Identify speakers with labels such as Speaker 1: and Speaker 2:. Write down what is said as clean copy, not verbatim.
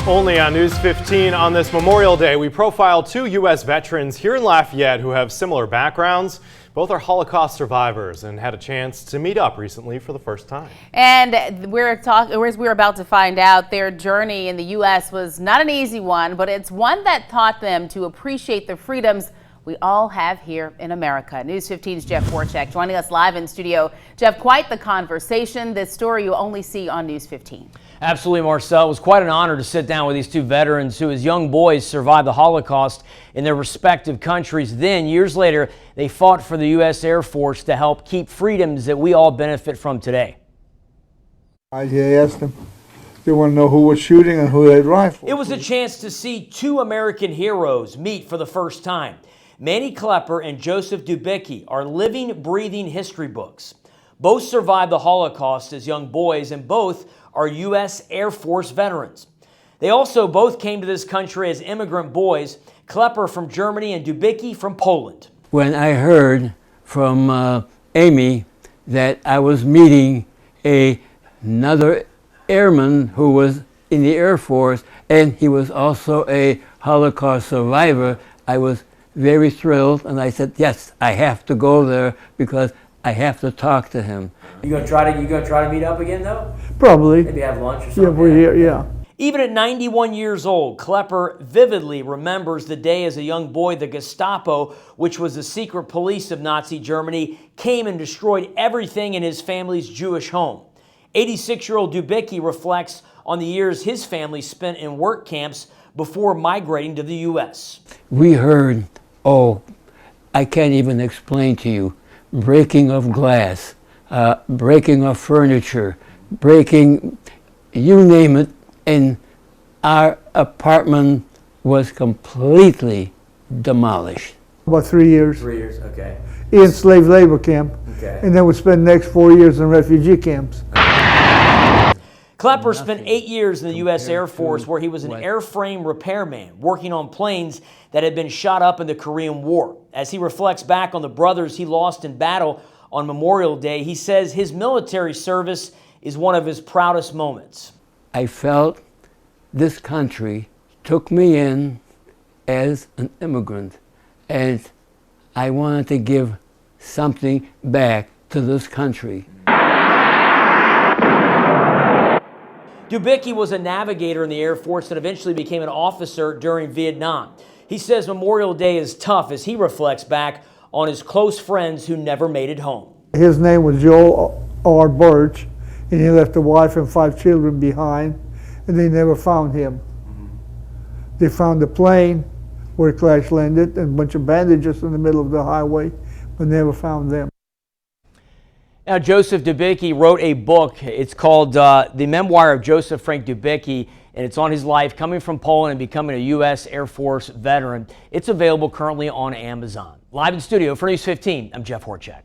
Speaker 1: Only on News 15 on this Memorial Day, we profile two U.S. veterans here in Lafayette who have similar backgrounds. Both are Holocaust survivors and had a chance to meet up recently for the first time. And
Speaker 2: as we're about to find out, their journey in the U.S. was not an easy one, but it's one that taught them to appreciate the freedoms we all have here in America. News 15's Jeff Horchak joining us live in studio. Jeff, quite the conversation. This story you only see on News 15.
Speaker 3: Absolutely, Marcel. It was quite an honor to sit down with these two veterans who, as young boys, survived the Holocaust in their respective countries. Then, years later, they fought for the U.S. Air Force to help keep freedoms that we all benefit from today.
Speaker 4: I asked them, they want to know who was shooting and who they'd rifle.
Speaker 3: It was a chance to see two American heroes meet for the first time. Manny Klepper and Joseph Dubicki are living, breathing history books. Both survived the Holocaust as young boys, and both are U.S. Air Force veterans. They also both came to this country as immigrant boys, Klepper from Germany and Dubicki from Poland.
Speaker 5: When I heard from Amy that I was meeting another airman who was in the Air Force, and he was also a Holocaust survivor, I was very thrilled, and I said, yes, I have to go there because I have to talk to him.
Speaker 3: You gonna try to meet up again though?
Speaker 4: Probably.
Speaker 3: Maybe have lunch or something?
Speaker 4: Yeah, we're here, yeah.
Speaker 3: Even at 91 years old, Klepper vividly remembers the day as a young boy the Gestapo, which was the secret police of Nazi Germany, came and destroyed everything in his family's Jewish home. 86-year-old Dubicki reflects on the years his family spent in work camps before migrating to the U.S.
Speaker 5: We heard, I can't even explain to you, breaking of glass, breaking of furniture, breaking, you name it, and our apartment was completely demolished.
Speaker 4: About 3 years.
Speaker 3: 3 years, okay.
Speaker 4: In slave labor camp.
Speaker 3: Okay.
Speaker 4: And then we spent the next 4 years in refugee camps.
Speaker 3: Klepper spent 8 years in the U.S. Air Force, where he was an airframe repairman working on planes that had been shot up in the Korean War. As he reflects back on the brothers he lost in battle on Memorial Day, he says his military service is one of his proudest moments.
Speaker 5: I felt this country took me in as an immigrant, and I wanted to give something back to this country.
Speaker 3: Dubicki was a navigator in the Air Force and eventually became an officer during Vietnam. He says Memorial Day is tough as he reflects back on his close friends who never made it home.
Speaker 4: His name was Joel R. Birch, and he left a wife and 5 children behind, and they never found him. They found the plane where it crash landed and a bunch of bandages in the middle of the highway, but never found them.
Speaker 3: Now, Joseph Dubicki wrote a book. It's called The Memoir of Joseph Frank Dubicki, and it's on his life coming from Poland and becoming a U.S. Air Force veteran. It's available currently on Amazon. Live in studio for News 15, I'm Jeff Horchak.